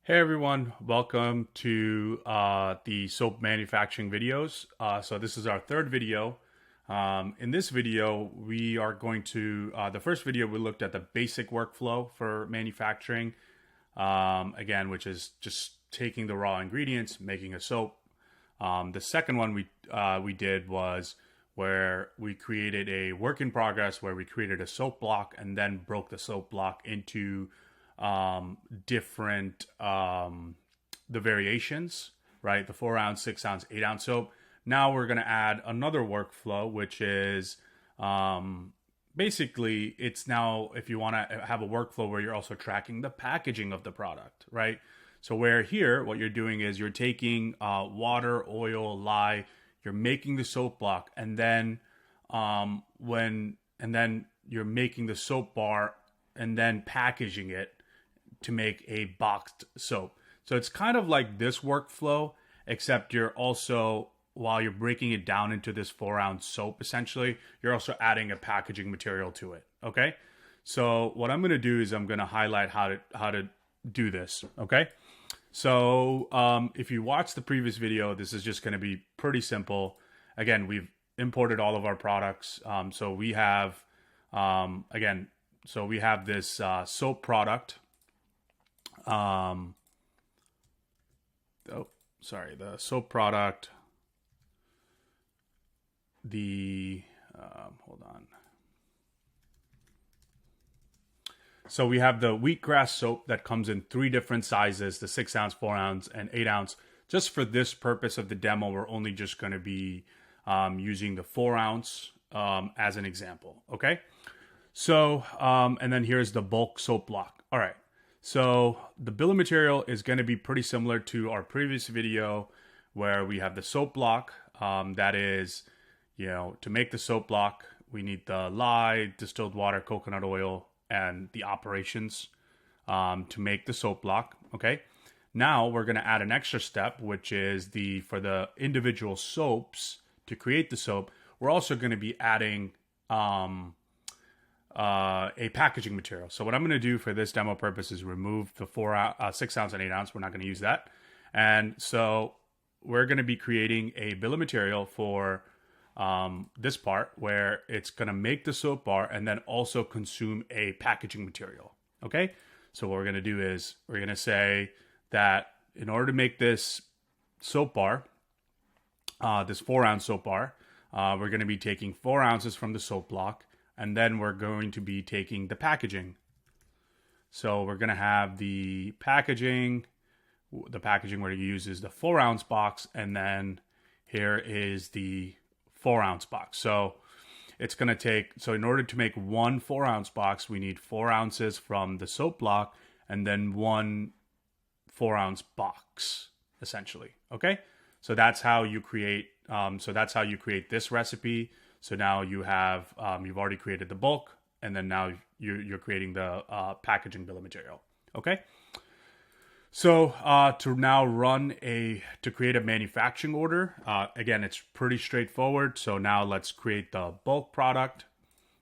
Hey everyone, welcome to the soap manufacturing videos. So this is our third video. In this video, we are going to, the first video we looked at the basic workflow for manufacturing, again, which is just taking the raw ingredients, making a soap. The second one we did was where we created a work in progress, where we created a soap block and then broke the soap block into different the variations, right? The 4-ounce, 6-ounce, 8-ounce soap. Now we're going to add another workflow, which is basically it's now if you want to have a workflow where you're also tracking the packaging of the product, right? So where here, what you're doing is you're taking water, oil, lye, you're making the soap block, and then you're making the soap bar and then packaging it to make a boxed soap. So it's kind of like this workflow, except you're also, while you're breaking it down into this 4-ounce soap, essentially, you're also adding a packaging material to it, okay? So what I'm gonna do is I'm gonna highlight how to do this, okay? So if you watch the previous video, this is just gonna be pretty simple. Again, we've imported all of our products. So we have, we have this soap product. The soap product, hold on. So we have the wheatgrass soap that comes in 3 different sizes, the 6-ounce, 4-ounce, and 8-ounce. Just for this purpose of the demo, we're only just going to be using the 4-ounce as an example, okay? So, and then here's the bulk soap block. All right. So the bill of material is going to be pretty similar to our previous video where we have the soap block. That is, to make the soap block, we need the lye, distilled water, coconut oil, and the operations to make the soap block. Okay. Now we're going to add an extra step, which is for the individual soaps to create the soap. We're also going to be adding a packaging material. So what I'm going to do for this demo purpose is remove the 6-ounce and 8-ounce. We're not going to use that. And so we're going to be creating a bill of material for this part where it's going to make the soap bar and then also consume a packaging material. Okay. So what we're going to do is we're going to say that in order to make this soap bar, this 4-ounce soap bar, we're going to be taking 4 ounces from the soap block. And then we're going to be taking the packaging. So we're going to have the packaging. The packaging we're going to use is the 4-ounce box. And then here is the 4-ounce box. So it's going to take, so in order to make one 4-ounce box, we need 4 ounces from the soap block and then one 4-ounce box, essentially. Okay. So that's how you create, this recipe. So now you have, you've already created the bulk, and then now you're creating the packaging bill of material. Okay. So to now to create a manufacturing order, again, it's pretty straightforward. So now let's create the bulk product,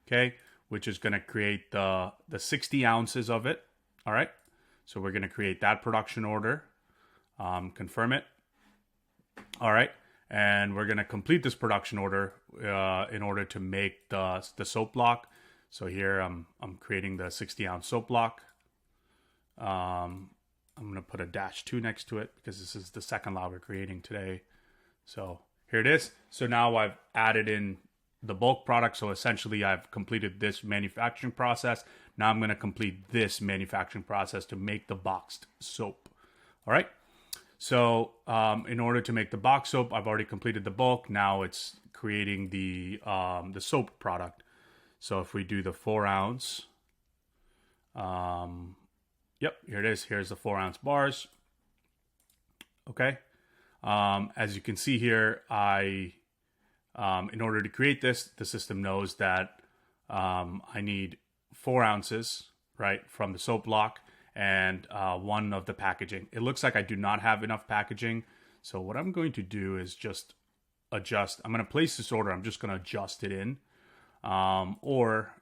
okay, which is going to create the 60 ounces of it. All right. So we're going to create that production order, confirm it. All right. And we're going to complete this production order in order to make the soap block. So here I'm creating the 60-ounce soap block. I'm going to put a -2 next to it because this is the second lot we're creating today. So here it is. So now I've added in the bulk product. So essentially I've completed this manufacturing process. Now I'm going to complete this manufacturing process to make the boxed soap. All right. So in order to make the box soap, I've already completed the bulk. Now it's creating the soap product. So if we do the 4-ounce, yep, here it is. Here's the 4-ounce bars. Okay. As you can see here, in order to create this, the system knows that I need 4 ounces, right, from the soap block and 1 of the packaging. It looks like I do not have enough packaging. So what I'm going to do is just adjust. I'm going to place this order. I'm just going to adjust it in. Or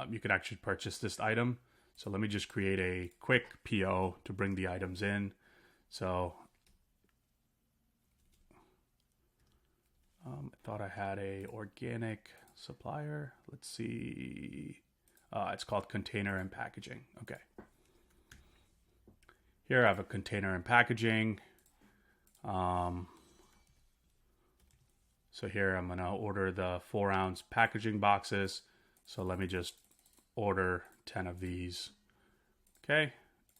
you could actually purchase this item. So let me just create a quick PO to bring the items in. So I thought I had a organic supplier. Let's see. It's called container and packaging. Okay. Here I have a container and packaging. So here I'm going to order the 4-ounce packaging boxes. So let me just order 10 of these. Okay.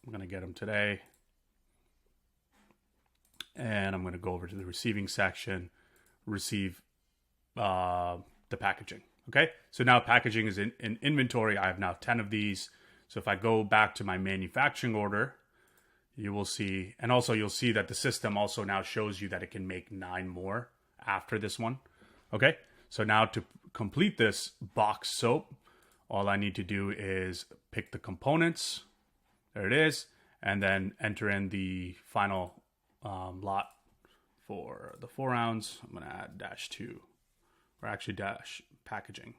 I'm going to get them today. And I'm going to go over to the receiving section, receive the packaging. Okay. So now packaging is in inventory. I have now 10 of these. So if I go back to my manufacturing order, you will see, and also you'll see that the system also now shows you that it can make 9 more after this one. Okay, so now to complete this box soap, all I need to do is pick the components. There it is, and then enter in the final lot for the 4-ounce. I'm going to add -2, or actually dash packaging.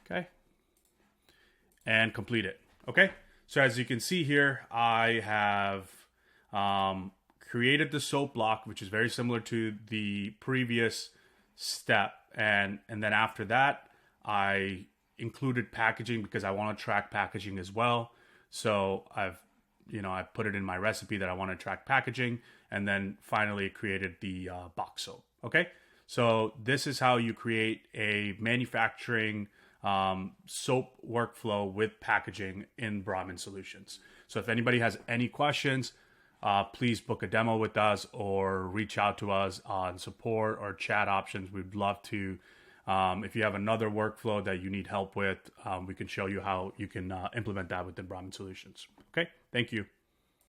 Okay, and complete it. Okay, so as you can see here, I have created the soap block, which is very similar to the previous step. And then after that, I included packaging because I want to track packaging as well. So I put it in my recipe that I want to track packaging, and then finally created the box soap. Okay. So this is how you create a manufacturing soap workflow with packaging in Brahmin Solutions. So if anybody has any questions, please book a demo with us or reach out to us on support or chat options. We'd love to. If you have another workflow that you need help with, we can show you how you can implement that within Brahmin Solutions. Okay, thank you.